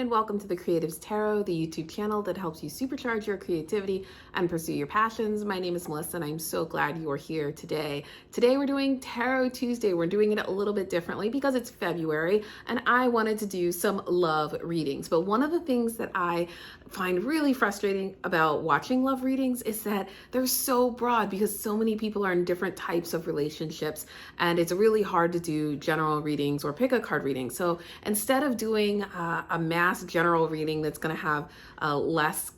and welcome to the Creatives Tarot, the YouTube channel that helps you supercharge your creativity and pursue your passions. My name is Melissa and I'm so glad you are here today. Today we're doing Tarot Tuesday. We're doing it a little bit differently because it's February and I wanted to do some love readings. But one of the things that I find really frustrating about watching love readings is that they're so broad because so many people are in different types of relationships and it's really hard to do general readings or pick a card reading. So instead of doing a mass general reading that's going to have less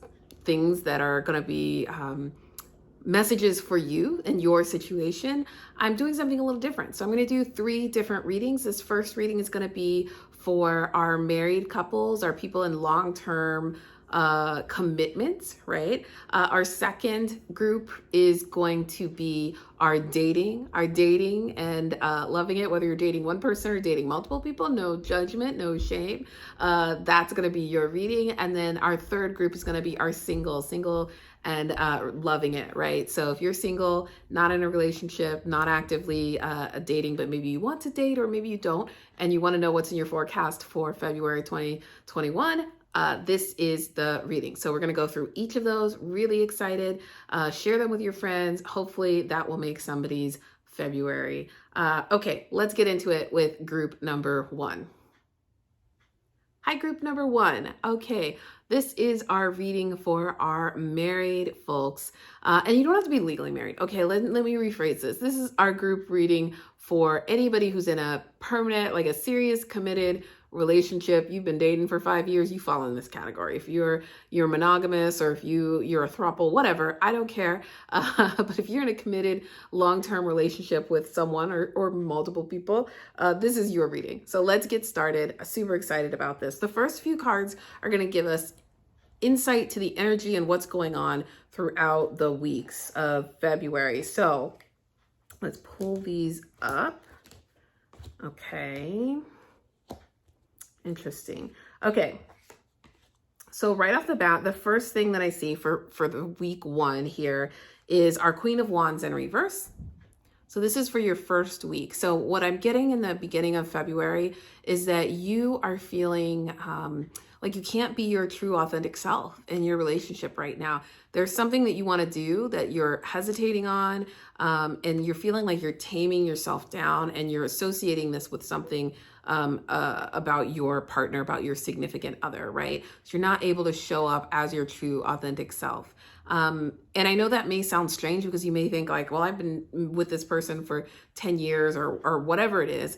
things that are going to be messages for you and your situation, I'm doing something a little different. So I'm going to do 3 different readings. This first reading is going to be for our married couples, our people in long-term commitments, right? Our second group is going to be our dating and loving it, whether you're dating one person or dating multiple people, no judgment, no shame. That's going to be your reading. And then our third group is going to be our single and loving it, right? So if you're single, not in a relationship, not actively dating, but maybe you want to date or maybe you don't, and you want to know what's in your forecast for February 2021, this is the reading. So we're going to go through each of those. Really excited. Share them with your friends. Hopefully that will make somebody's February. Okay, let's get into it with group number 1. Hi, group number 1. Okay, this is our reading for our married folks. And you don't have to be legally married. Okay, let me rephrase this. This is our group reading for anybody who's in a permanent, like a serious, committed relationship. You've been dating for 5 years, you fall in this category. If you're monogamous or if you're a throuple, whatever, I don't care. But if you're in a committed long-term relationship with someone or multiple people, this is your reading. So let's get started. Super excited about this. The first few cards are going to give us insight to the energy and what's going on throughout the weeks of February. So let's pull these up. Okay. Interesting. Okay. So right off the bat, the first thing that I see for the week 1 here is our Queen of Wands in reverse. So this is for your first week. So what I'm getting in the beginning of February is that you are feeling like you can't be your true authentic self in your relationship right now. There's something that you want to do that you're hesitating on, and you're feeling like you're taming yourself down and you're associating this with something about your partner, about your significant other, right? So you're not able to show up as your true authentic self. And I know that may sound strange because you may think like, well, I've been with this person for 10 years or whatever it is.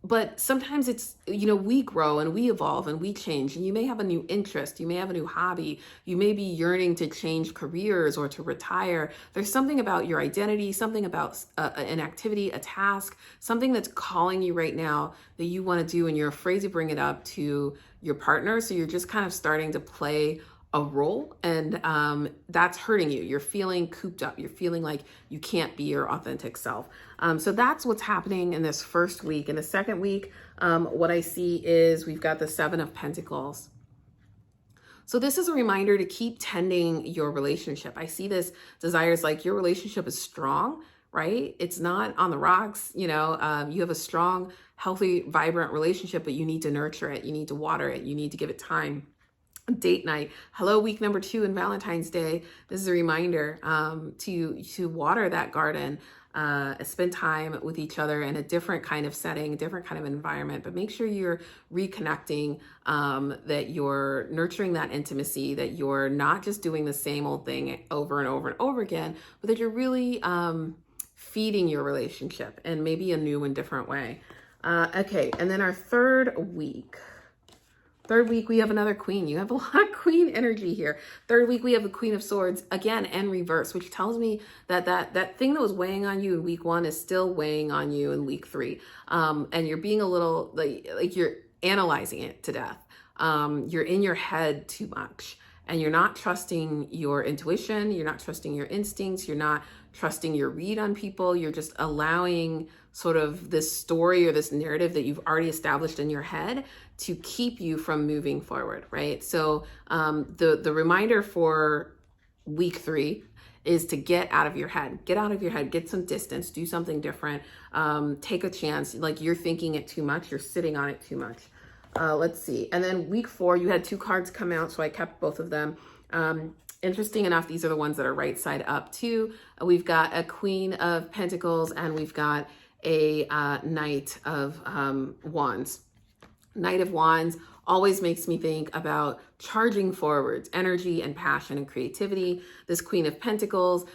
But sometimes it's, we grow and we evolve and we change, and you may have a new interest, you may have a new hobby, you may be yearning to change careers or to retire. There's something about your identity, something about an activity, a task, something that's calling you right now that you want to do, and you're afraid to bring it up to your partner. So you're just kind of starting to play a role, and that's hurting you. You're feeling cooped up. You're feeling like you can't be your authentic self. So that's what's happening in this first week. In the second week, what I see is we've got the 7 of Pentacles. So this is a reminder to keep tending your relationship. I see this desire is like your relationship is strong, right? It's not on the rocks. You have a strong, healthy, vibrant relationship, but you need to nurture it. You need to water it. You need to give it time. Date night. Hello, week number 2 in Valentine's Day. This is a reminder to water that garden, spend time with each other in a different kind of setting, different kind of environment, but make sure you're reconnecting, that you're nurturing that intimacy, that you're not just doing the same old thing over and over and over again, but that you're really feeding your relationship in maybe a new and different way. Okay, and then our third week, we have another queen. You have a lot of queen energy here. Third week, we have the Queen of Swords again in reverse, which tells me that that thing that was weighing on you in week 1 is still weighing on you in week 3. And you're being a little like you're analyzing it to death. You're in your head too much, and you're not trusting your intuition. You're not trusting your instincts. You're not trusting your read on people. You're just allowing sort of this story or this narrative that you've already established in your head to keep you from moving forward, right? So the reminder for week 3 is to get out of your head. Get out of your head, get some distance, do something different, take a chance. Like you're thinking it too much, you're sitting on it too much. Let's see. And then week 4, you had 2 cards come out, so I kept both of them. Interesting enough, these are the ones that are right side up too. We've got a Queen of Pentacles and we've got a Knight of Wands. Knight of Wands always makes me think about charging forwards, energy and passion and creativity. This Queen of Pentacles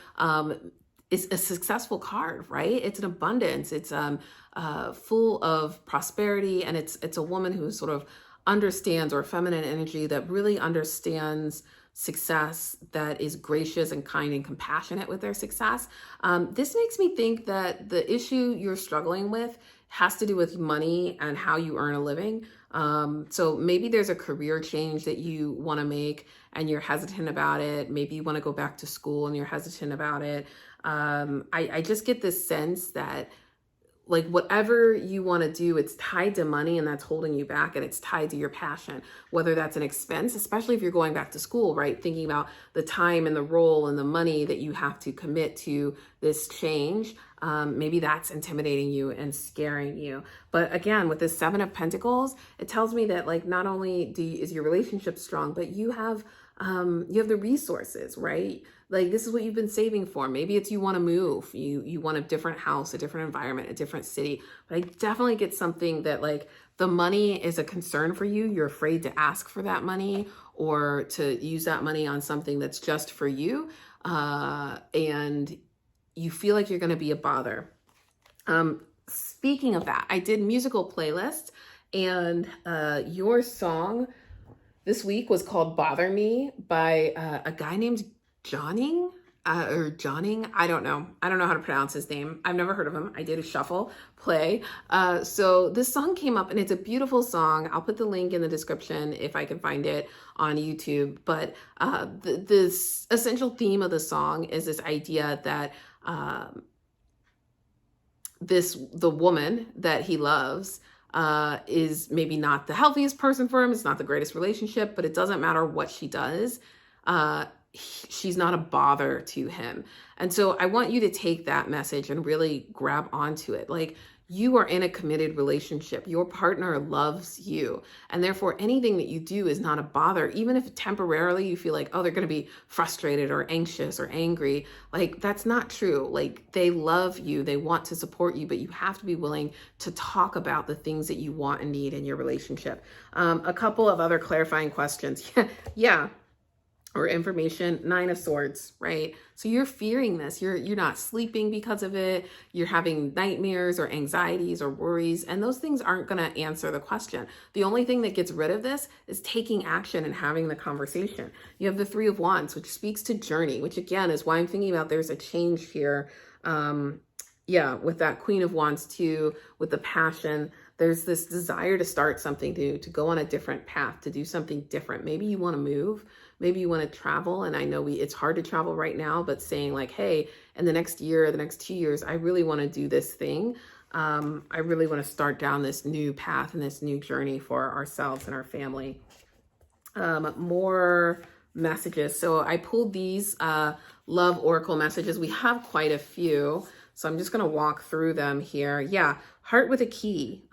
is a successful card, right? It's an abundance. It's full of prosperity, and it's a woman who sort of understands, or feminine energy that really understands success, that is gracious and kind and compassionate with their success. This makes me think that the issue you're struggling with has to do with money and how you earn a living. So maybe there's a career change that you want to make and you're hesitant about it. Maybe you want to go back to school and you're hesitant about it. I just get this sense that, like, whatever you want to do, it's tied to money and that's holding you back, and it's tied to your passion, whether that's an expense, especially if you're going back to school, right? Thinking about the time and the role and the money that you have to commit to this change. Maybe that's intimidating you and scaring you. But again, with this 7 of Pentacles, it tells me that, like, not only is your relationship strong, but you have the resources, right? Like, this is what you've been saving for. Maybe it's you want to move, you want a different house, a different environment, a different city. But I definitely get something that, like, the money is a concern for you. You're afraid to ask for that money or to use that money on something that's just for you. And you feel like you're going to be a bother. Speaking of that, I did musical playlists, and your song this week was called Bother Me by a guy named Johning. I don't know how to pronounce his name. I've never heard of him. I did a shuffle play. So this song came up, and it's a beautiful song. I'll put the link in the description if I can find it on YouTube. But this essential theme of the song is this idea that the woman that he loves is maybe not the healthiest person for him. It's not the greatest relationship, but it doesn't matter what she does. She's not a bother to him. And so I want you to take that message and really grab onto it. Like, you are in a committed relationship. Your partner loves you. And therefore, anything that you do is not a bother. Even if temporarily you feel like, oh, they're going to be frustrated or anxious or angry. Like, that's not true. Like, they love you. They want to support you, but you have to be willing to talk about the things that you want and need in your relationship. A couple of other clarifying questions. Yeah. Or information, 9 of Swords, right? So you're fearing this. You're not sleeping because of it. You're having nightmares or anxieties or worries, and those things aren't going to answer the question. The only thing that gets rid of this is taking action and having the conversation. You have the 3 of Wands, which speaks to journey, which again is why I'm thinking about there's a change here. With that Queen of Wands too, with the passion, there's this desire to start something new, to go on a different path, to do something different. Maybe you want to move. Maybe you want to travel. And I know it's hard to travel right now, but saying like, hey, in the next year, the next 2 years, I really want to do this thing. I really want to start down this new path and this new journey for ourselves and our family. More messages. So I pulled these love oracle messages. We have quite a few. So I'm just going to walk through them here. Yeah. Heart with a key.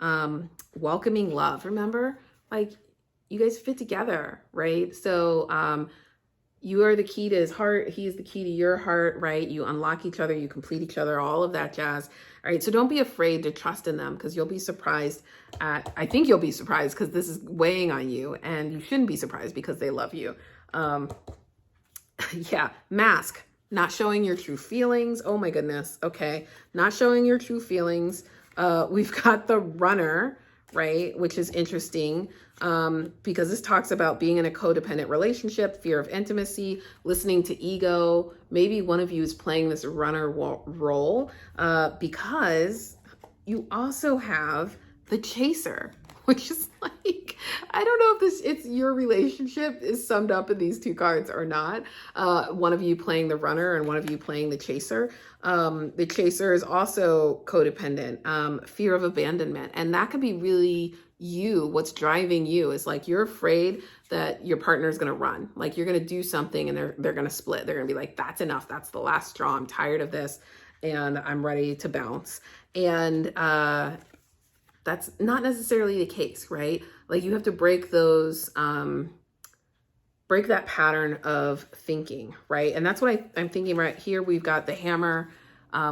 Welcoming love. Remember, like, you guys fit together, right? So you are the key to his heart. He's the key to your heart, right? You unlock each other, you complete each other, all of that jazz. All right. So don't be afraid to trust in them, because you'll be surprised I think you'll be surprised, because this is weighing on you, and you shouldn't be surprised because they love you. Yeah. Mask. Not showing your true feelings. Oh my goodness. Okay. Not showing your true feelings. We've got the Runner, right? Which is interesting because this talks about being in a codependent relationship, fear of intimacy, listening to ego. Maybe one of you is playing this runner role because you also have the Chaser, which is like, I don't know if it's your relationship is summed up in these 2 cards or not. One of you playing the Runner and one of you playing the Chaser. The Chaser is also codependent, fear of abandonment. And that could be really you. What's driving you is like, you're afraid that your partner is going to run. Like, you're going to do something and they're going to split. They're going to be like, that's enough. That's the last straw. I'm tired of this and I'm ready to bounce. And that's not necessarily the case, right? Like you have to break those, break that pattern of thinking, right? And that's what I'm thinking right here. We've got the hammer,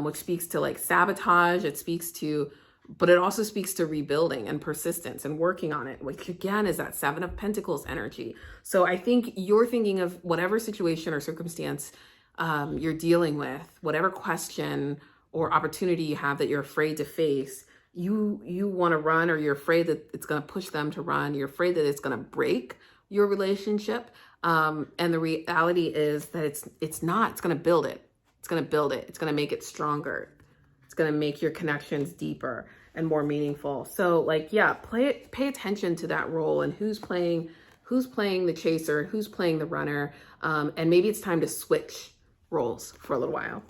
which speaks to like sabotage. It speaks to, but it also speaks to rebuilding and persistence and working on it, which again is that Seven of Pentacles energy. So I think you're thinking of whatever situation or circumstance you're dealing with, whatever question or opportunity you have that you're afraid to face, you want to run, or you're afraid that it's going to push them to run. You're afraid that it's going to break your relationship. And the reality is that it's not. It's going to build it. It's going to build it. It's going to make it stronger. It's going to make your connections deeper and more meaningful. So like, yeah, pay attention to that role and who's playing the chaser, who's playing the runner. And maybe it's time to switch roles for a little while.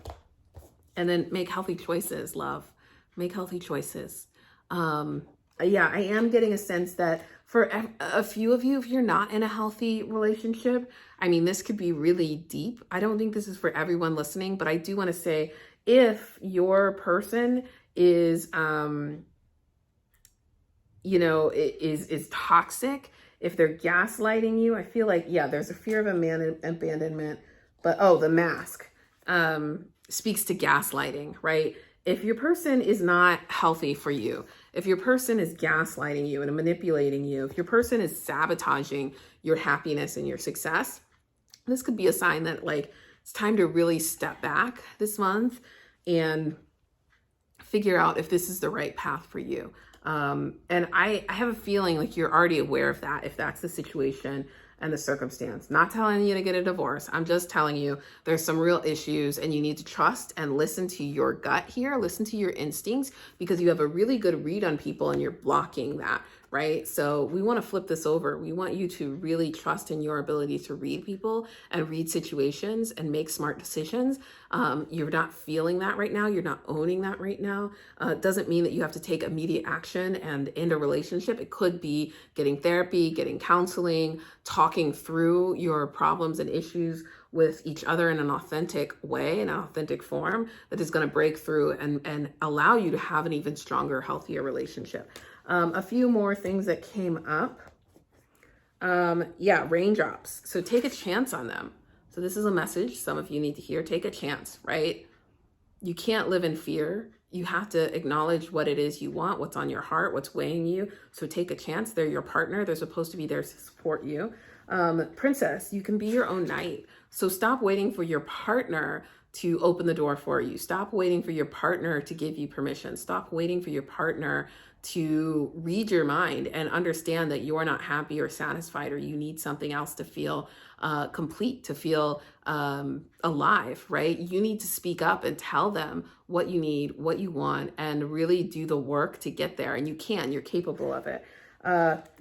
And then make healthy choices, love. Make healthy choices. Yeah, I am getting a sense that for a few of you, if you're not in a healthy relationship, I mean, this could be really deep. I don't think this is for everyone listening, but I do want to say, if your person is, you know, is toxic, if they're gaslighting you, I feel like, yeah, there's a fear of abandonment, but oh, the mask speaks to gaslighting, right? If your person is not healthy for you, if your person is gaslighting you and manipulating you, if your person is sabotaging your happiness and your success, this could be a sign that like it's time to really step back this month and figure out if this is the right path for you. And I have a feeling like you're already aware of that, if that's the situation and the circumstance. Not telling you to get a divorce. I'm just telling you there's some real issues and you need to trust and listen to your gut here, listen to your instincts, because you have a really good read on people and you're blocking that, right? So we want to flip this over. We want you to really trust in your ability to read people and read situations and make smart decisions. You're not feeling that right now. You're not owning that right now. It doesn't mean that you have to take immediate action and end a relationship. It could be getting therapy, getting counseling, talking through your problems and issues with each other in an authentic way, in an authentic form that is going to break through and allow you to have an even stronger, healthier relationship. A few more things that came up. Yeah, raindrops. So take a chance on them. So this is a message some of you need to hear. Take a chance, right? You can't live in fear. You have to acknowledge what it is you want, what's on your heart, what's weighing you. So take a chance. They're your partner. They're supposed to be there to support you. Princess, you can be your own knight. So stop waiting for your partner to open the door for you. Stop waiting for your partner to give you permission. Stop waiting for your partner to read your mind and understand that you're not happy or satisfied, or you need something else to feel complete, to feel alive, right? You need to speak up and tell them what you need, what you want, and really do the work to get there. And you can, you're capable of it.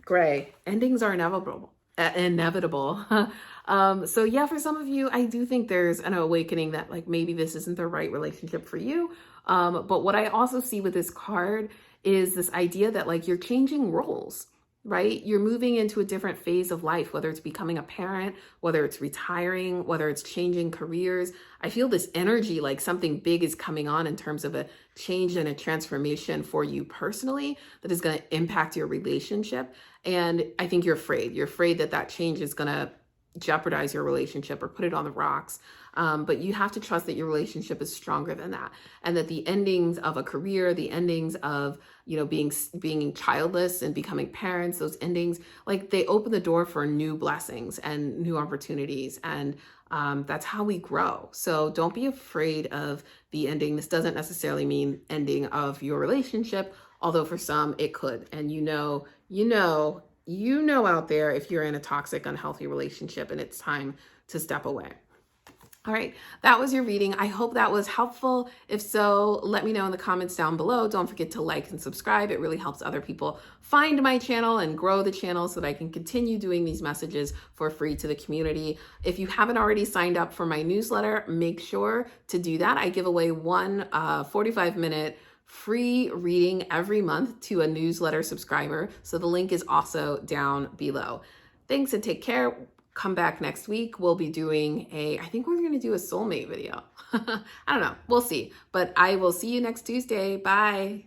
Gray, endings are inevitable. So yeah, for some of you, I do think there's an awakening that like maybe this isn't the right relationship for you. But what I also see with this card is this idea that like you're changing roles, right? You're moving into a different phase of life, whether it's becoming a parent, whether it's retiring, whether it's changing careers. I feel this energy, like something big is coming on in terms of a change and a transformation for you personally that is going to impact your relationship. And I think you're afraid. You're afraid that that change is going to jeopardize your relationship or put it on the rocks. But you have to trust that your relationship is stronger than that. And that the endings of a career, the endings of, you know, being childless and becoming parents, those endings, like they open the door for new blessings and new opportunities. And that's how we grow. So don't be afraid of the ending. This doesn't necessarily mean ending of your relationship, although for some it could. And you know out there if you're in a toxic, unhealthy relationship and it's time to step away. All right, that was your reading. I hope that was helpful. If so, let me know in the comments down below. Don't forget to like and subscribe. It really helps other people find my channel and grow the channel so that I can continue doing these messages for free to the community. If you haven't already signed up for my newsletter, make sure to do that. I give away one 45-minute free reading every month to a newsletter subscriber. So the link is also down below. Thanks and take care. Come back next week. We'll be doing I think we're going to do a soulmate video. I don't know. We'll see. But I will see you next Tuesday. Bye.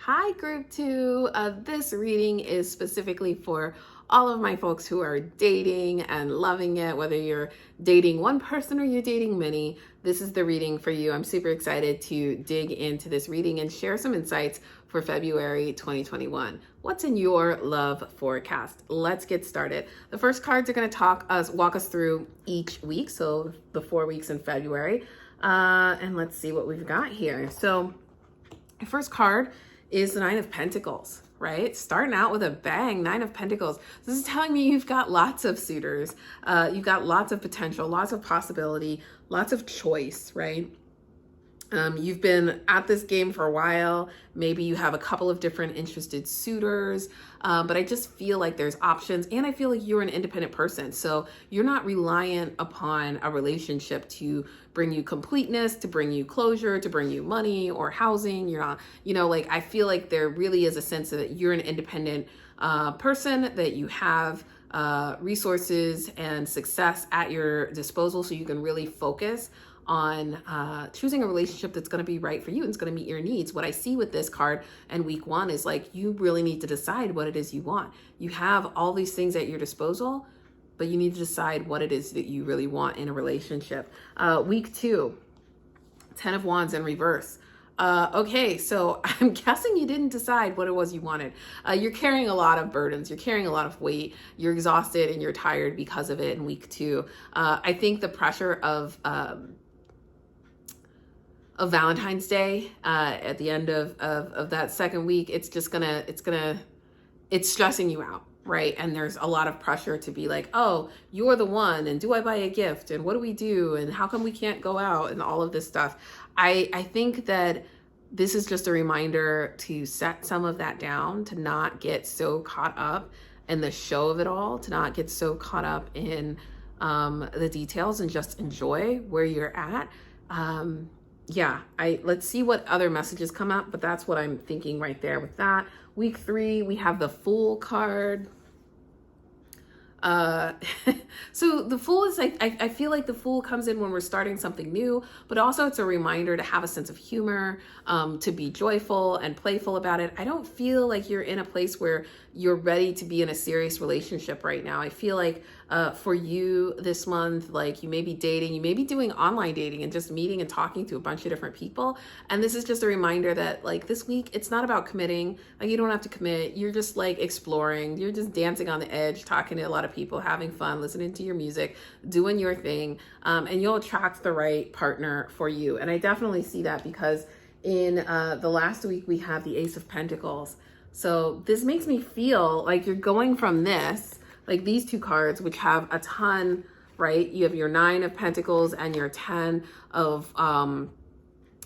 Hi, group two. This reading is specifically for all of my folks who are dating and loving it, whether you're dating one person or you're dating many. This is the reading for you. I'm super excited to dig into this reading and share some insights for February 2021. What's in your love forecast? Let's get started. The first cards are going to walk us through each week, so the 4 weeks in February. And let's see what we've got here. So the first card is the Nine of Pentacles, right? Starting out with a bang, Nine of Pentacles. This is telling me you've got lots of suitors. You've got lots of potential, lots of possibility, lots of choice, right? You've been at this game for a while. Maybe you have a couple of different interested suitors, but I just feel like there's options, and I feel like you're an independent person. So you're not reliant upon a relationship to bring you completeness, to bring you closure, to bring you money or housing. You're not, like I feel like there really is a sense that you're an independent person, that you have resources and success at your disposal, so you can really focus on choosing a relationship that's going to be right for you and it's going to meet your needs. What I see with this card and week one is like, you really need to decide what it is you want. You have all these things at your disposal, but you need to decide what it is that you really want in a relationship. Week two, 10 of Wands in reverse. Okay, so I'm guessing you didn't decide what it was you wanted. You're carrying a lot of burdens. You're carrying a lot of weight. You're exhausted and you're tired because of it in week two. I think the pressure of Valentine's Day at the end of that second week, it's stressing you out, right? And there's a lot of pressure to be like, oh, you're the one, and do I buy a gift, and what do we do, and how come we can't go out, and all of this stuff. I think that this is just a reminder to set some of that down, to not get so caught up in the show of it all, to not get so caught up in the details, and just enjoy where you're at. Let's see what other messages come up, but that's what I'm thinking right there with that. Week three, we have the Fool card. So the Fool is like, I feel like the Fool comes in when we're starting something new, but also it's a reminder to have a sense of humor, to be joyful and playful about it. I don't feel like you're in a place where you're ready to be in a serious relationship right now. I feel like for you this month, like you may be dating, you may be doing online dating and just meeting and talking to a bunch of different people. And this is just a reminder that like this week, it's not about committing. Like you don't have to commit. You're just like exploring. You're just dancing on the edge, talking to a lot of people, having fun, listening to your music, doing your thing. And you'll attract the right partner for you. And I definitely see that because in the last week, we have the Ace of Pentacles. So this makes me feel like you're going from this, like these two cards, which have a ton, right? You have your 9 of Pentacles and your 10 of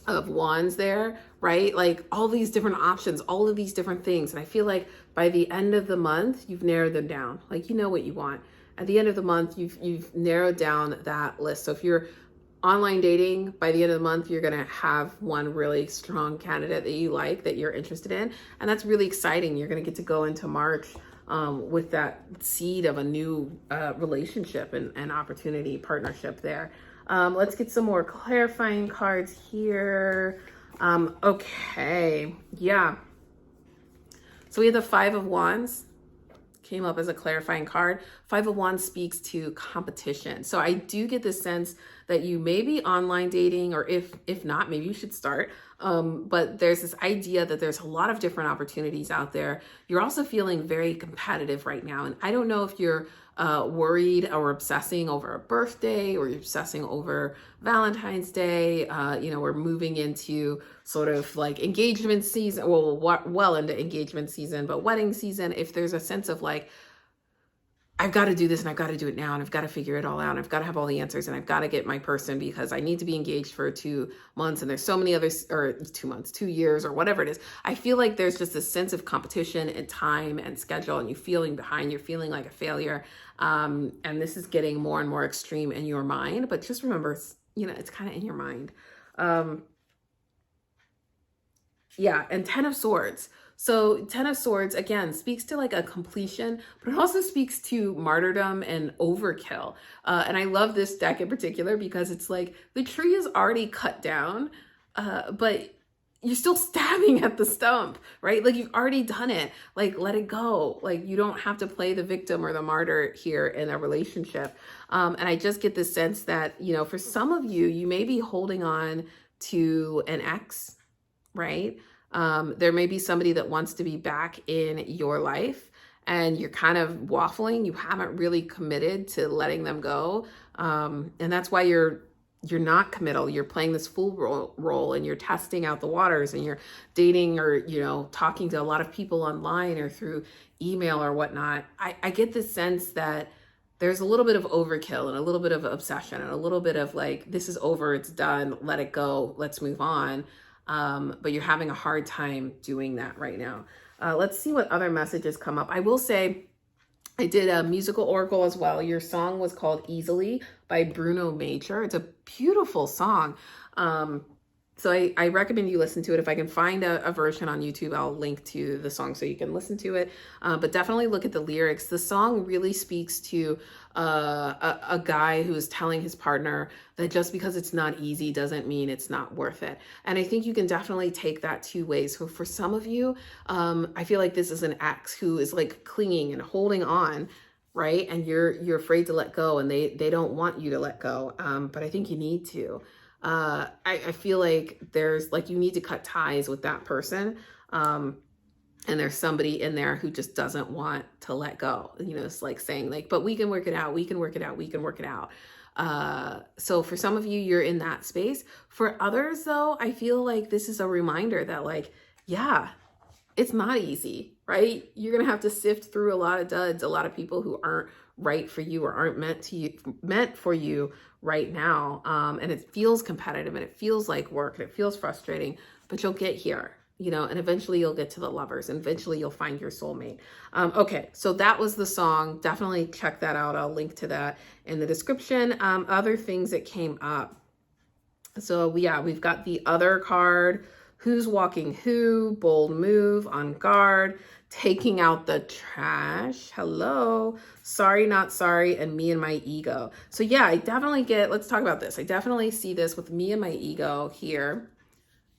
Wands there, right? Like all these different options, all of these different things. And I feel like by the end of the month, you've narrowed them down. Like you know what you want. At the end of the month, you've narrowed down that list. So if you're online dating, by the end of the month, you're going to have one really strong candidate that you like, that you're interested in. And that's really exciting. You're going to get to go into March with that seed of a new relationship and opportunity, partnership there. Let's get some more clarifying cards here. Okay. Yeah. So we have the 5 of Wands. Came up as a clarifying card. 5 of Wands speaks to competition. So I do get the sense that you may be online dating, or if not, maybe you should start. But there's this idea that there's a lot of different opportunities out there. You're also feeling very competitive right now. And I don't know if you're worried or obsessing over a birthday, or you're obsessing over Valentine's Day. We're moving into sort of like engagement season, well into engagement season, but wedding season. If there's a sense of like, I've got to do this and I've got to do it now and I've got to figure it all out and I've got to have all the answers and I've got to get my person because I need to be engaged for 2 months and there's so many others, or 2 months, 2 years, or whatever it is. I feel like there's just a sense of competition and time and schedule, and you're feeling behind, you're feeling like a failure. And this is getting more and more extreme in your mind, but just remember, it's kind of in your mind. And 10 of Swords. So 10 of Swords, again, speaks to like a completion, but it also speaks to martyrdom and overkill. And I love this deck in particular because it's like the tree is already cut down, but you're still stabbing at the stump, right? Like you've already done it. Like let it go. Like you don't have to play the victim or the martyr here in a relationship. And I just get this sense that, you know, for some of you, you may be holding on to an ex, right? There may be somebody that wants to be back in your life and you're kind of waffling. You haven't really committed to letting them go. And that's why you're not committal. You're playing this fool role and you're testing out the waters and you're dating or, you know, talking to a lot of people online or through email or whatnot. I get the sense that there's a little bit of overkill and a little bit of obsession and a little bit of like, this is over, it's done, let it go, let's move on. But you're having a hard time doing that right now. Let's see what other messages come up. I will say, I did a musical oracle as well. Your song was called Easily by Bruno Major. It's a beautiful song. So I recommend you listen to it. If I can find a version on YouTube, I'll link to the song so you can listen to it. But definitely look at the lyrics. The song really speaks to a guy who is telling his partner that just because it's not easy doesn't mean it's not worth it. And I think you can definitely take that two ways. So for some of you, I feel like this is an ex who is like clinging and holding on, right? And you're afraid to let go and they don't want you to let go. But I think you need to. I feel like there's like, you need to cut ties with that person. And there's somebody in there who just doesn't want to let go. You know, it's like saying like, but we can work it out. We can work it out. We can work it out. So for some of you, you're in that space. For others though, I feel like this is a reminder that like, yeah, it's not easy, right? You're going to have to sift through a lot of duds, a lot of people who aren't right for you or aren't meant for you right now. And it feels competitive and it feels like work and it feels frustrating, but you'll get here, you know, and eventually you'll get to the lovers and eventually you'll find your soulmate. Okay. So that was the song. Definitely check that out. I'll link to that in the description. Other things that came up. So yeah, we've got the other card, who's walking who, bold move, on guard, taking out the trash, hello, sorry, not sorry, and me and my ego. So yeah, I definitely let's talk about this. I definitely see this with me and my ego here.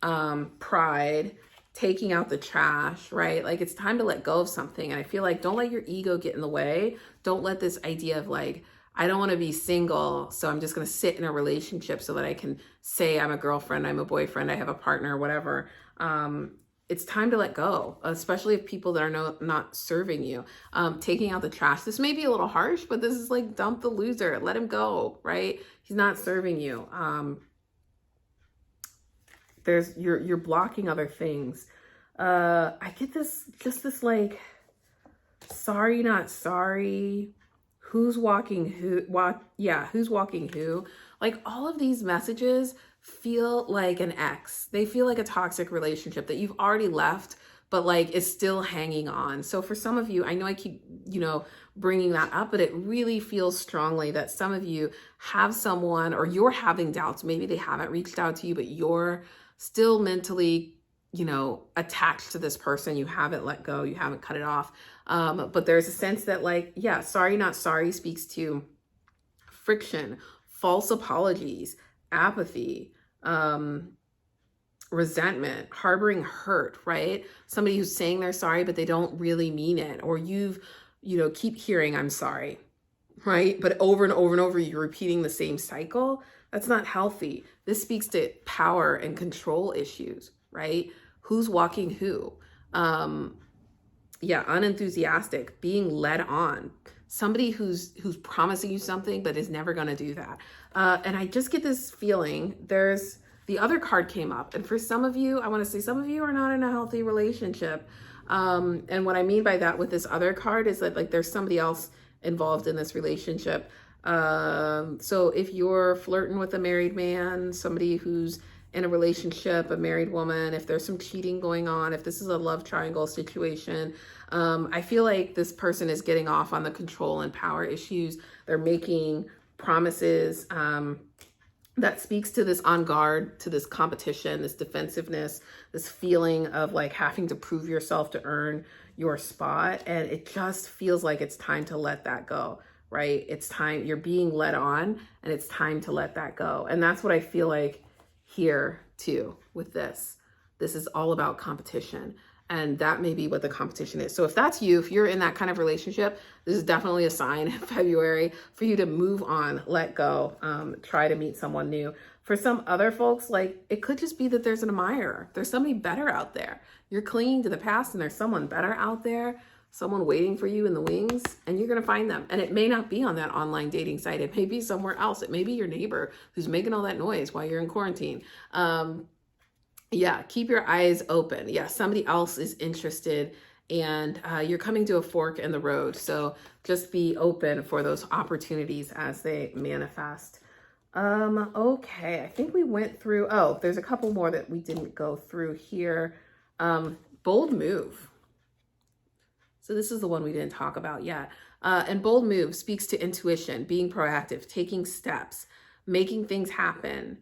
Pride, taking out the trash, right? Like it's time to let go of something. And I feel like don't let your ego get in the way. Don't let this idea of like, I don't want to be single, so I'm just going to sit in a relationship so that I can say I'm a girlfriend, I'm a boyfriend, I have a partner, whatever. It's time to let go, especially if people that are not serving you. Taking out the trash. This may be a little harsh, but this is like dump the loser, let him go, right? He's not serving you. You're blocking other things. I get this like, sorry, not sorry. Who's walking who? Who's walking who? Like all of these messages feel like an ex. They feel like a toxic relationship that you've already left, but like is still hanging on. So for some of you, I know I keep, you know, bringing that up, but it really feels strongly that some of you have someone or you're having doubts. Maybe they haven't reached out to you, but you're still mentally, you know, attached to this person. You haven't let go. You haven't cut it off. But there's a sense that like, yeah, sorry, not sorry speaks to friction, false apologies, apathy, resentment, harboring hurt, right? Somebody who's saying they're sorry, but they don't really mean it. Or you know, keep hearing, I'm sorry, right? But over and over and over, you're repeating the same cycle. That's not healthy. This speaks to power and control issues, right? Who's walking who? Yeah, unenthusiastic, being led on. Somebody who's promising you something, but is never going to do that. And I just get this feeling the other card came up. And for some of you, I want to say some of you are not in a healthy relationship. And what I mean by that with this other card is that like there's somebody else involved in this relationship. So if you're flirting with a married man, somebody who's in a relationship, a married woman, if there's some cheating going on, if this is a love triangle situation, I feel like this person is getting off on the control and power issues. They're making promises that speaks to this on guard, to this competition, this defensiveness, this feeling of like having to prove yourself to earn your spot. And it just feels like it's time to let that go, right? It's time, you're being led on and it's time to let that go. And that's what I feel like here too with this. this is all about competition. And that may be what the competition is. So if that's you, if you're in that kind of relationship, this is definitely a sign in February for you to move on, let go, try to meet someone new. For some other folks, like, it could just be that there's an admirer. There's somebody better out there. You're clinging to the past and there's someone better out there, someone waiting for you in the wings, and you're going to find them. And it may not be on that online dating site. It may be somewhere else. It may be your neighbor who's making all that noise while you're in quarantine. Yeah, keep your eyes open. Yeah, somebody else is interested, and you're coming to a fork in the road. So just be open for those opportunities as they manifest. Okay, I think we went through, oh, there's a couple more that we didn't go through here. Bold move. So this is the one we didn't talk about yet. And bold move speaks to intuition, being proactive, taking steps, making things happen,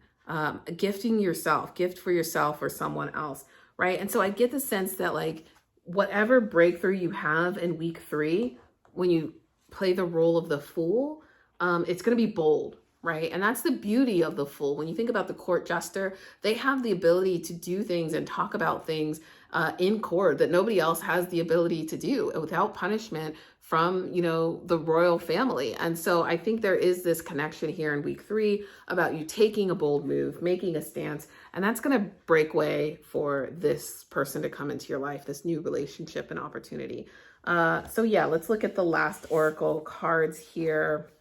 gifting yourself, gift for yourself or someone else, right? And so I get the sense that, like, whatever breakthrough you have in week 3, when you play the role of the fool, it's going to be bold, right? And that's the beauty of the fool. When you think about the court jester, they have the ability to do things and talk about things in court that nobody else has the ability to do without punishment from, you know, the royal family. And so I think there is this connection here in week 3 about you taking a bold move, making a stance, and that's going to break way for this person to come into your life, this new relationship and opportunity. So yeah, let's look at the last oracle cards here.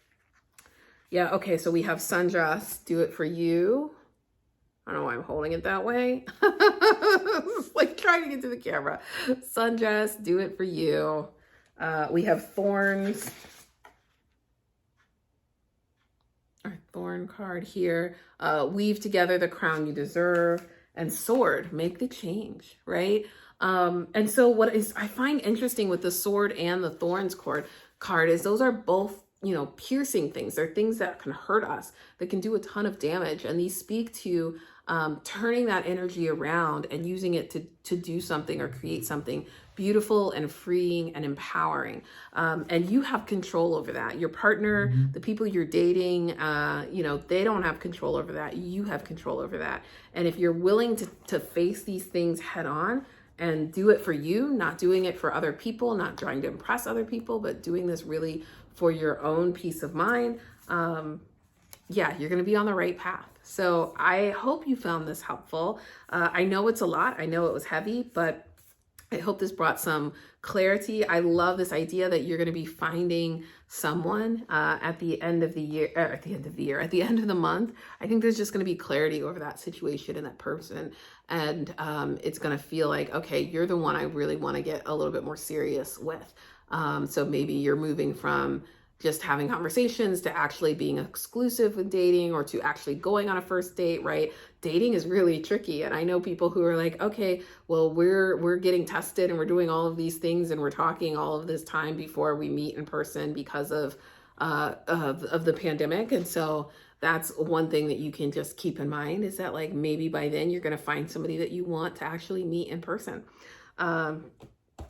Yeah, okay, so we have sundress, do it for you. I don't know why I'm holding it that way. It's like trying to get to the camera. Sundress, do it for you. We have thorns. Our thorn card here. Weave together the crown you deserve. And sword, make the change, right? And so what is I find interesting with the sword and the thorns card is those are both, you know, piercing things. They're things that can hurt us, that can do a ton of damage. And these speak to turning that energy around and using it to do something or create something beautiful and freeing and empowering. And you have control over that. Your partner, the people you're dating, you know, they don't have control over that. You have control over that. And if you're willing to face these things head on and do it for you, not doing it for other people, not trying to impress other people, but doing this really for your own peace of mind, yeah, you're going to be on the right path. So I hope you found this helpful. I know it's a lot. I know it was heavy, but I hope this brought some clarity. I love this idea that you're going to be finding someone at the end of the year, at the end of the month. I think there's just going to be clarity over that situation and that person. And it's going to feel like, okay, you're the one I really want to get a little bit more serious with. So maybe you're moving from just having conversations to actually being exclusive with dating, or to actually going on a first date, right? Dating is really tricky. And I know people who are like, okay, well, we're getting tested and we're doing all of these things and we're talking all of this time before we meet in person because of the pandemic. And so that's one thing that you can just keep in mind, is that, like, maybe by then you're going to find somebody that you want to actually meet in person.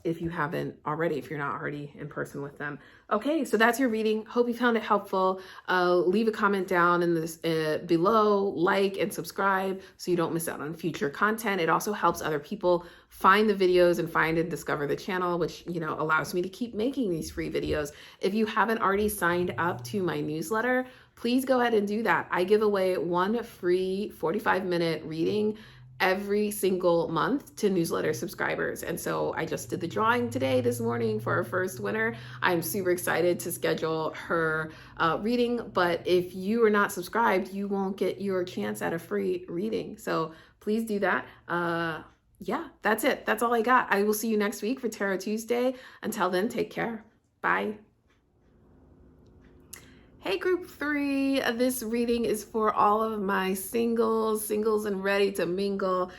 If you haven't already, if you're not already in person with them. Okay, so that's your reading. Hope you found it helpful. Leave a comment down in this below, like and subscribe so you don't miss out on future content. It also helps other people find the videos and find and discover the channel, which, you know, allows me to keep making these free videos. If you haven't already signed up to my newsletter, please go ahead and do that. I give away one free 45-minute reading every single month to newsletter subscribers. And so I just did the drawing this morning for our first winner. I'm super excited to schedule her reading, but if you are not subscribed, you won't get your chance at a free reading. So please do that. Yeah, that's it. That's all I got. I will see you next week for Tarot Tuesday. Until then, take care. Bye. Hey, group 3, this reading is for all of my singles and ready to mingle.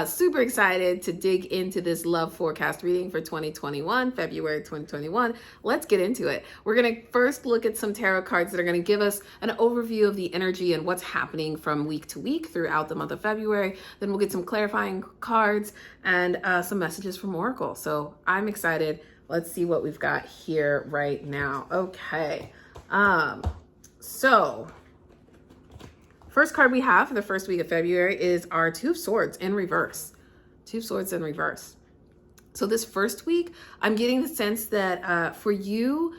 Super excited to dig into this love forecast reading for 2021, February 2021. Let's get into it. We're going to first look at some tarot cards that are going to give us an overview of the energy and what's happening from week to week throughout the month of February. Then we'll get some clarifying cards and some messages from Oracle. So I'm excited. Let's see what we've got here right now. Okay. So first card we have for the first week of February is our Two of Swords in reverse. Two of Swords in reverse. So this first week, I'm getting the sense that for you,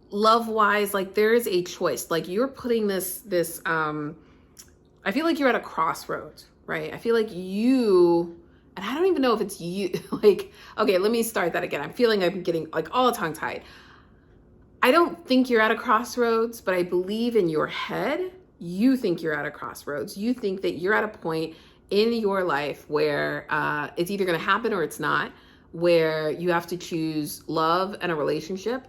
love-wise, like there is a choice. Like you're putting this I feel like you're at a crossroads, right? I feel like you, and I don't even know if it's you, like, okay, let me start that again. I'm feeling I'm getting like all tongue-tied. I don't think you're at a crossroads, but I believe in your head, you think you're at a crossroads. You think that you're at a point in your life where it's either going to happen or it's not, where you have to choose love and a relationship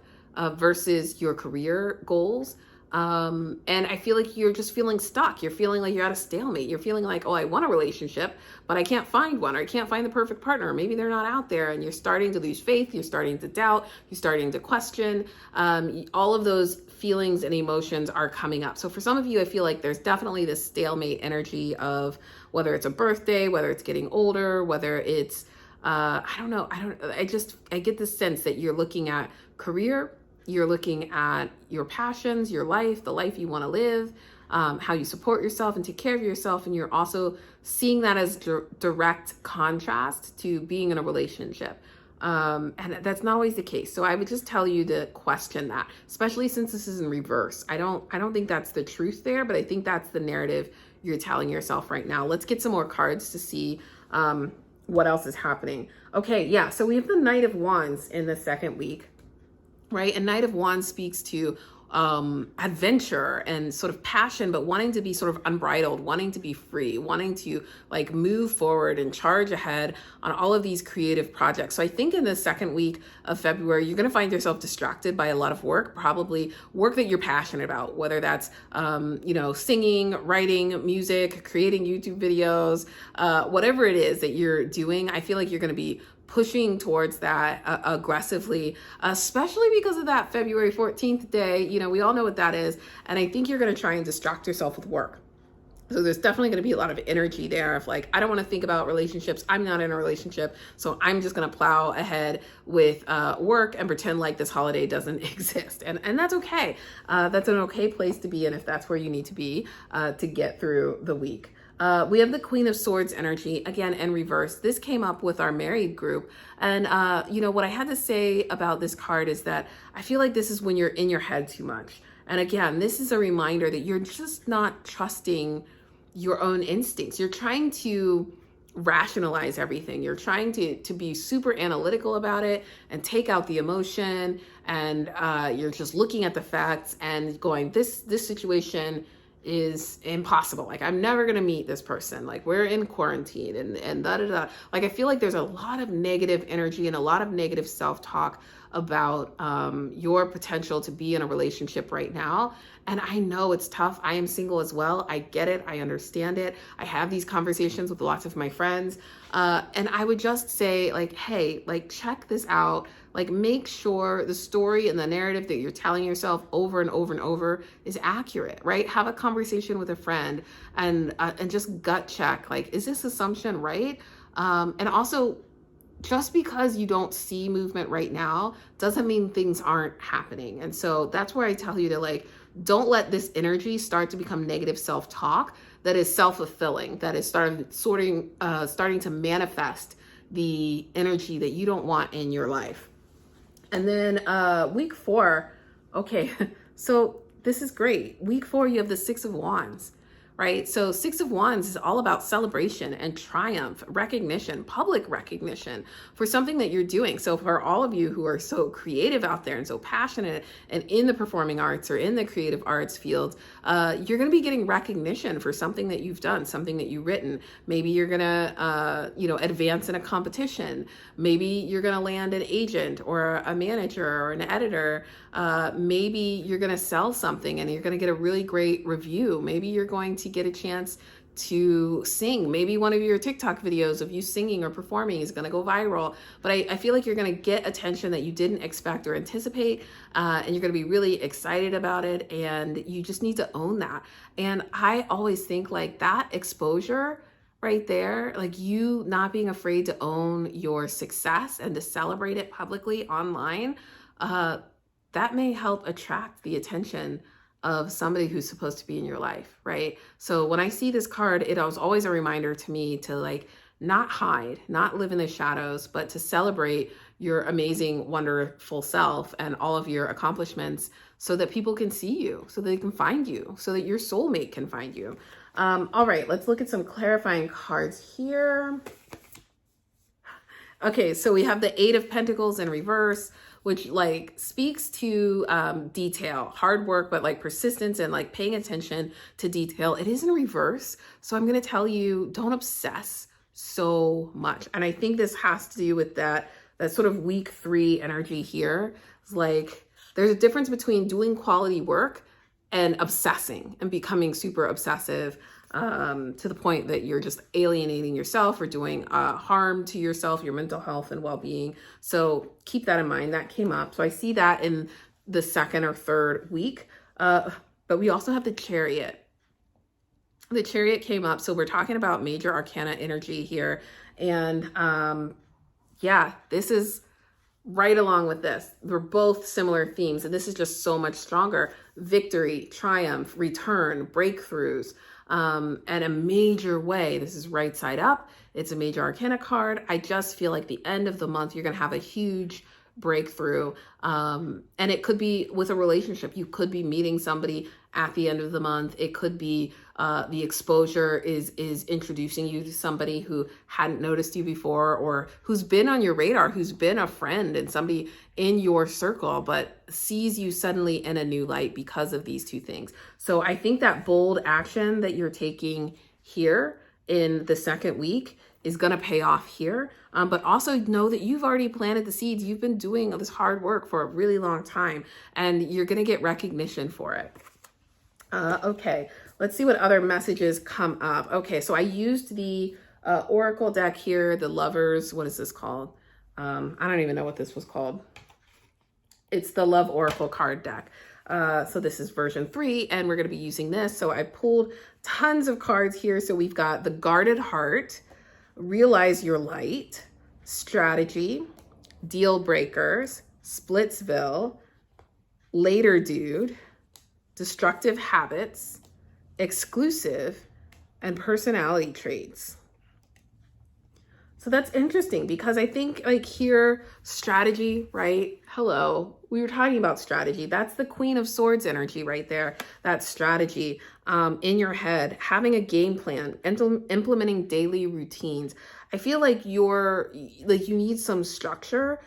versus your career goals. And I feel like you're just feeling stuck. You're feeling like you're at a stalemate. You're feeling like, oh, I want a relationship, but I can't find one, or I can't find the perfect partner. Or maybe they're not out there, and you're starting to lose faith. You're starting to doubt. You're starting to question. All of those feelings and emotions are coming up. So for some of you, I feel like there's definitely this stalemate energy of whether it's a birthday, whether it's getting older, whether it's, I don't know. I get the sense that you're looking at career, you're looking at your passions, your life, the life you want to live, how you support yourself and take care of yourself. And you're also seeing that as direct contrast to being in a relationship. And that's not always the case. So I would just tell you to question that, especially since this is in reverse. I don't think that's the truth there, but I think that's the narrative you're telling yourself right now. Let's get some more cards to see what else is happening. Okay, yeah, so we have the Knight of Wands in the second week. Right? And Knight of Wands speaks to adventure and sort of passion, but wanting to be sort of unbridled, wanting to be free, wanting to like move forward and charge ahead on all of these creative projects. So I think in the second week of February, you're going to find yourself distracted by a lot of work, probably work that you're passionate about, whether that's, singing, writing, music, creating YouTube videos, whatever it is that you're doing. I feel like you're going to be pushing towards that aggressively, especially because of that February 14th day. We all know what that is. And I think you're going to try and distract yourself with work. So there's definitely going to be a lot of energy there of like, I don't want to think about relationships. I'm not in a relationship. So I'm just going to plow ahead with work and pretend like this holiday doesn't exist. And that's okay. That's an okay place to be in if that's where you need to be to get through the week. We have the Queen of Swords energy, again, in reverse. This came up with our married group. And, what I had to say about this card is that I feel like this is when you're in your head too much. And again, this is a reminder that you're just not trusting your own instincts. You're trying to rationalize everything. You're trying to be super analytical about it and take out the emotion. And you're just looking at the facts and going, this situation is impossible. Like, I'm never going to meet this person. Like, we're in quarantine and da da da. Like, I feel like there's a lot of negative energy and a lot of negative self-talk about your potential to be in a relationship right now. And I know it's tough. I am single as well. I get it. I understand it. I have these conversations with lots of my friends. And I would just say, like, hey, like, check this out. Like, make sure the story and the narrative that you're telling yourself over and over and over is accurate, right? Have a conversation with a friend and just gut check, like, is this assumption right? And also, just because you don't see movement right now doesn't mean things aren't happening. And so that's where I tell you to, like, don't let this energy start to become negative self-talk that is self-fulfilling, that is starting to manifest the energy that you don't want in your life. And then week 4, okay, so this is great. Week 4, you have the 6 of Wands, right? So 6 of Wands is all about celebration and triumph, recognition, public recognition for something that you're doing. So for all of you who are so creative out there and so passionate and in the performing arts or in the creative arts field, you're going to be getting recognition for something that you've done, something that you've written. Maybe you're going to, advance in a competition. Maybe you're going to land an agent or a manager or an editor. Maybe you're going to sell something and you're going to get a really great review. Maybe you're going to get a chance to sing. Maybe one of your TikTok videos of you singing or performing is going to go viral. But I feel like you're going to get attention that you didn't expect or anticipate, and you're going to be really excited about it, and you just need to own that. And I always think, like, that exposure right there, like, you not being afraid to own your success and to celebrate it publicly online, that may help attract the attention of somebody who's supposed to be in your life, right? So when I see this card, it was always a reminder to me to, like, not hide, not live in the shadows, but to celebrate your amazing, wonderful self and all of your accomplishments so that people can see you, so they can find you, so that your soulmate can find you. All right, let's look at some clarifying cards here. Okay, so we have the Eight of Pentacles in reverse, which like speaks to detail, hard work, but like persistence and like paying attention to detail. It is in reverse. So I'm going to tell you, don't obsess so much. And I think this has to do with that sort of week 3 energy here. It's like there's a difference between doing quality work and obsessing and becoming super obsessive to the point that you're just alienating yourself or doing harm to yourself, your mental health and well-being. So keep that in mind. That came up. So I see that in the 2nd or 3rd week. But we also have the Chariot. The Chariot came up. So we're talking about major arcana energy here. And yeah, this is right along with this. We're both similar themes. And this is just so much stronger. Victory, triumph, return, breakthroughs. And a major way, this is right side up. It's a major arcana card. I just feel like the end of the month, you're going to have a huge breakthrough. And it could be with a relationship. You could be meeting somebody at the end of the month. It could be the exposure is introducing you to somebody who hadn't noticed you before, or who's been on your radar, who's been a friend and somebody in your circle, but sees you suddenly in a new light because of these two things. So I think that bold action that you're taking here in the 2nd week is going to pay off here. But also know that you've already planted the seeds. You've been doing this hard work for a really long time, and you're going to get recognition for it. Okay, let's see what other messages come up. Okay, so I used the Oracle deck here, the Lovers. What is this called? I don't even know what this was called. It's the Love Oracle card deck. So this is version 3, and we're going to be using this. So I pulled tons of cards here. So we've got the Guarded Heart, Realize Your Light, Strategy, Deal Breakers, Splitsville, Later Dude, Destructive Habits, Exclusive, and Personality Traits. So that's interesting because I think like here, strategy, right? Hello, we were talking about strategy. That's the Queen of Swords energy right there. That's strategy in your head, having a game plan, implementing daily routines. I feel like you need some structure,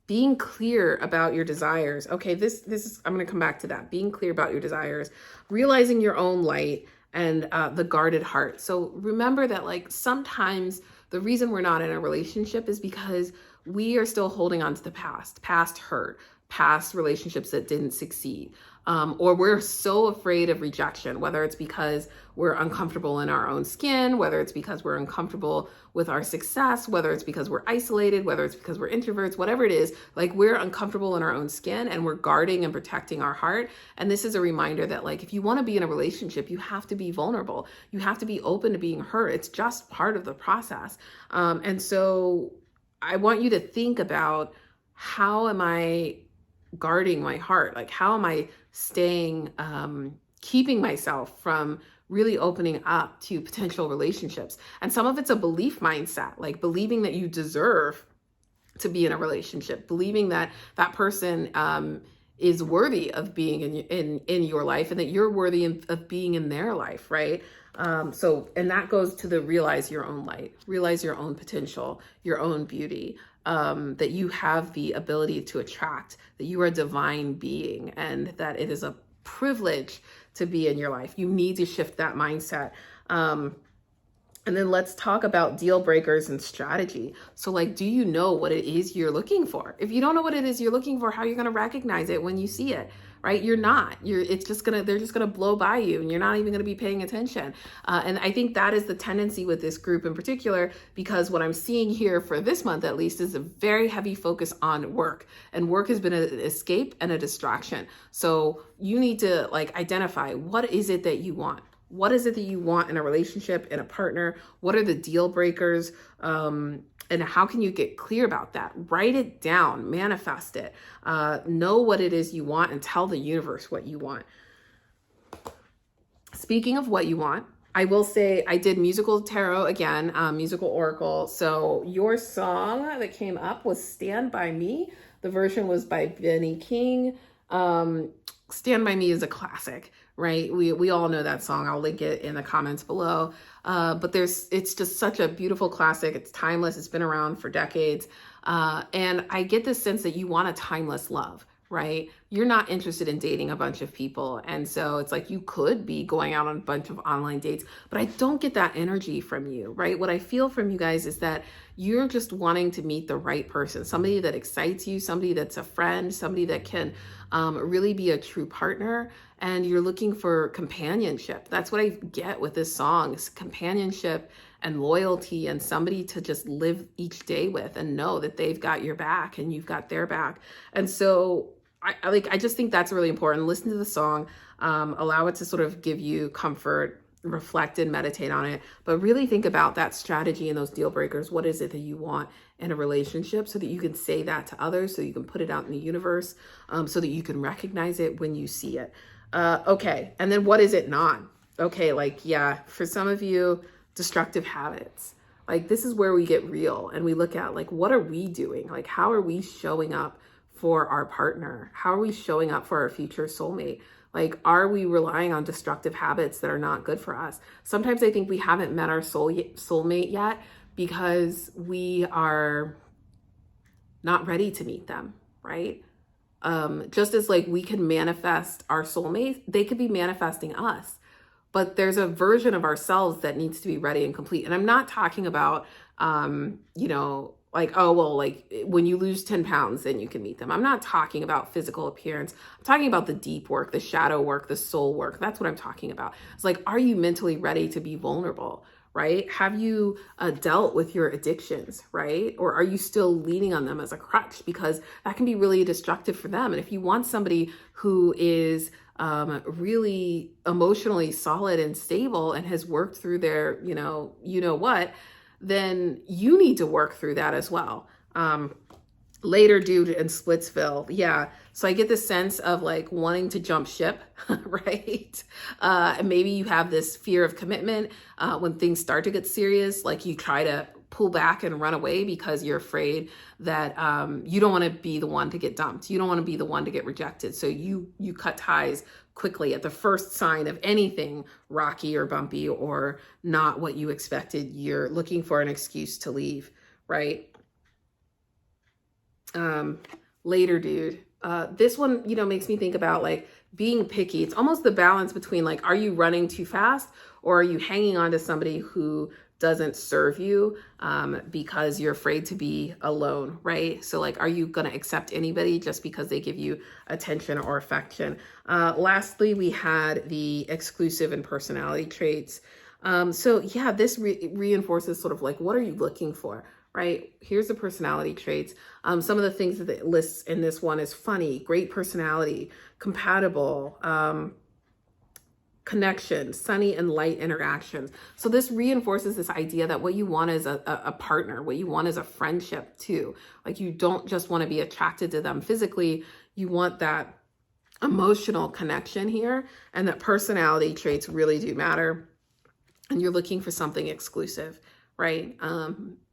being clear about your desires. Okay, this is, I'm going to come back to that. Being clear about your desires, realizing your own light, and the Guarded Heart. So remember that like sometimes the reason we're not in a relationship is because we are still holding on to the past hurt, past relationships that didn't succeed. Or we're so afraid of rejection, whether it's because we're uncomfortable in our own skin, whether it's because we're uncomfortable with our success, whether it's because we're isolated, whether it's because we're introverts, whatever it is, like we're uncomfortable in our own skin and we're guarding and protecting our heart. And this is a reminder that like, if you want to be in a relationship, you have to be vulnerable. You have to be open to being hurt. It's just part of the process. And so I want you to think about, how am I guarding my heart? Like, how am I staying, keeping myself from really opening up to potential relationships? And some of it's a belief mindset, like believing that you deserve to be in a relationship, believing that that person is worthy of being in your life, and that you're worthy of being in their life, right? And that goes to the realize your own light, realize your own potential, your own beauty, that you have the ability to attract, that you are a divine being, and that it is a privilege to be in your life. You need to shift that mindset. And then let's talk about deal breakers and strategy. So like, do you know what it is you're looking for? If you don't know what it is you're looking for, how are you going to recognize it when you see it? Right? You're not. They're just gonna blow by you, and you're not even gonna be paying attention. And I think that is the tendency with this group in particular, because what I'm seeing here for this month, at least, is a very heavy focus on work, and work has been an escape and a distraction. So you need to like identify, what is it that you want? What is it that you want in a relationship, in a partner? What are the deal breakers? And how can you get clear about that? Write it down, manifest it, know what it is you want, and tell the universe what you want. Speaking of what you want, I will say I did musical tarot again, musical oracle. So your song that came up was Stand By Me. The version was by Benny King. Stand By Me is a classic, right? We all know that song. I'll link it in the comments below. But it's just such a beautiful classic. It's timeless. It's been around for decades. And I get this sense that you want a timeless love, right? You're not interested in dating a bunch of people. And so it's like you could be going out on a bunch of online dates, but I don't get that energy from you, right? What I feel from you guys is that you're just wanting to meet the right person, somebody that excites you, somebody that's a friend, somebody that can really be a true partner. And you're looking for companionship. That's what I get with this song, is companionship and loyalty, and somebody to just live each day with and know that they've got your back and you've got their back. And so I just think that's really important. Listen to the song, allow it to sort of give you comfort, reflect and meditate on it, but really think about that strategy and those deal breakers. What is it that you want in a relationship, so that you can say that to others, so you can put it out in the universe, so that you can recognize it when you see it. Okay. And then what is it not? Okay. Like, yeah, for some of you, destructive habits. Like, this is where we get real and we look at, like, what are we doing? Like, how are we showing up for our partner? How are we showing up for our future soulmate? Like, are we relying on destructive habits that are not good for us? Sometimes I think we haven't met our soulmate yet because we are not ready to meet them, right? Just as like we can manifest our soulmate, they could be manifesting us. But there's a version of ourselves that needs to be ready and complete. And I'm not talking about, like, oh, well, like when you lose 10 pounds, then you can meet them. I'm not talking about physical appearance. I'm talking about the deep work, the shadow work, the soul work. That's what I'm talking about. It's like, are you mentally ready to be vulnerable, right? Have you dealt with your addictions, right? Or are you still leaning on them as a crutch? Because that can be really destructive for them. And if you want somebody who is really emotionally solid and stable and has worked through their, what, then you need to work through that as well. Later dude in Splitsville. Yeah. So I get the sense of like wanting to jump ship, right? And maybe you have this fear of commitment when things start to get serious, like you try to pull back and run away because you're afraid that you don't want to be the one to get dumped. You don't want to be the one to get rejected. So you cut ties quickly at the first sign of anything rocky or bumpy or not what you expected. You're looking for an excuse to leave, right? Later dude. This one, makes me think about like being picky. It's almost the balance between like, are you running too fast or are you hanging on to somebody who doesn't serve you because you're afraid to be alone, right? So like, are you going to accept anybody just because they give you attention or affection? Lastly, we had the exclusive and personality traits. So yeah, this reinforces sort of like, what are you looking for? Right? Here's the personality traits. Some of the things that it lists in this one is funny, great personality, compatible, connection, sunny and light interactions. So this reinforces this idea that what you want is a partner, what you want is a friendship too. Like you don't just want to be attracted to them physically, you want that emotional connection here, and that personality traits really do matter. And you're looking for something exclusive, right?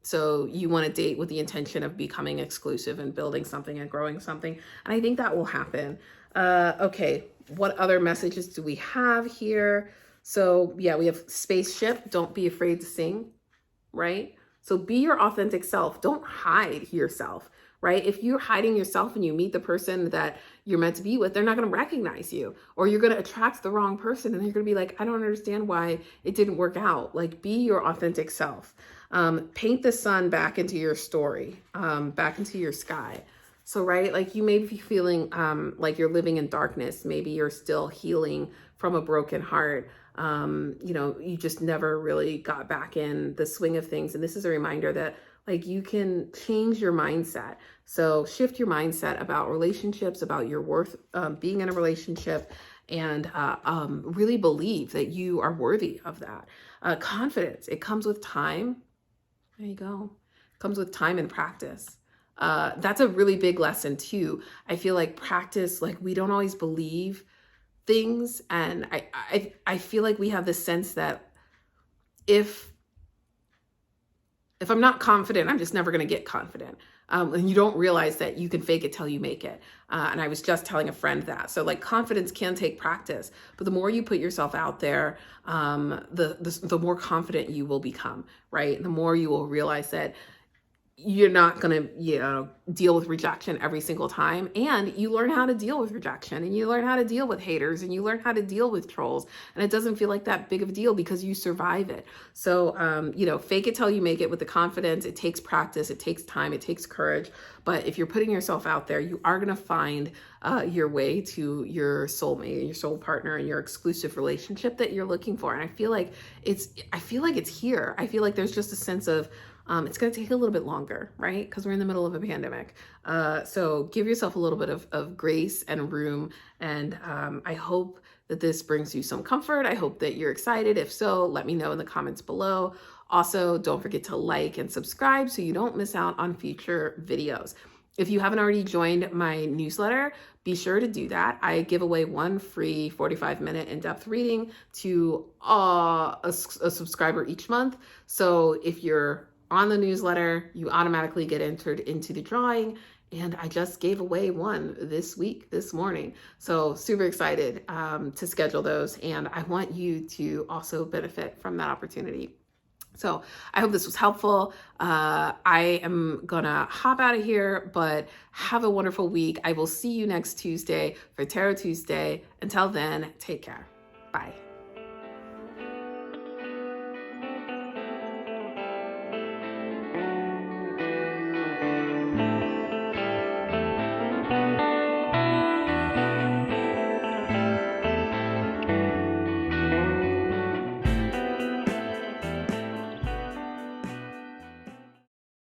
So you want to date with the intention of becoming exclusive and building something and growing something. And I think that will happen. Okay, what other messages do we have here? So yeah, we have spaceship. Don't be afraid to sing, right? So be your authentic self. Don't hide yourself, right? If you're hiding yourself and you meet the person that you're meant to be with, they're not going to recognize you, or you're going to attract the wrong person and they're going to be like, I don't understand why it didn't work out. Like, be your authentic self. Paint the sun back into your story, back into your sky. So, right, like you may be feeling like you're living in darkness. Maybe you're still healing from a broken heart. You just never really got back in the swing of things. And this is a reminder that like you can change your mindset. So shift your mindset about relationships, about your worth, being in a relationship, and really believe that you are worthy of that. Confidence, it comes with time. There you go. It comes with time and practice. That's a really big lesson too. I feel like practice, like we don't always believe things. And I feel like we have this sense that if I'm not confident, I'm just never going to get confident. And you don't realize that you can fake it till you make it. And I was just telling a friend that. So like confidence can take practice, but the more you put yourself out there, the more confident you will become, right? The more you will realize that you're not going to, deal with rejection every single time. And you learn how to deal with rejection, and you learn how to deal with haters, and you learn how to deal with trolls. And it doesn't feel like that big of a deal because you survive it. So, fake it till you make it with the confidence. It takes practice. It takes time. It takes courage. But if you're putting yourself out there, you are going to find your way to your soulmate, your soul partner, and your exclusive relationship that you're looking for. And I feel like it's here. I feel like there's just a sense of, it's going to take a little bit longer, right? Because we're in the middle of a pandemic. So give yourself a little bit of grace and room. And I hope that this brings you some comfort. I hope that you're excited. If so, let me know in the comments below. Also, don't forget to like and subscribe so you don't miss out on future videos. If you haven't already joined my newsletter, be sure to do that. I give away one free 45-minute in-depth reading to a subscriber each month. So if you're on the newsletter, you automatically get entered into the drawing. And I just gave away one this morning. So super excited to schedule those. And I want you to also benefit from that opportunity. So I hope this was helpful. I am gonna hop out of here, but have a wonderful week. I will see you next Tuesday for Tarot Tuesday. Until then, take care. Bye.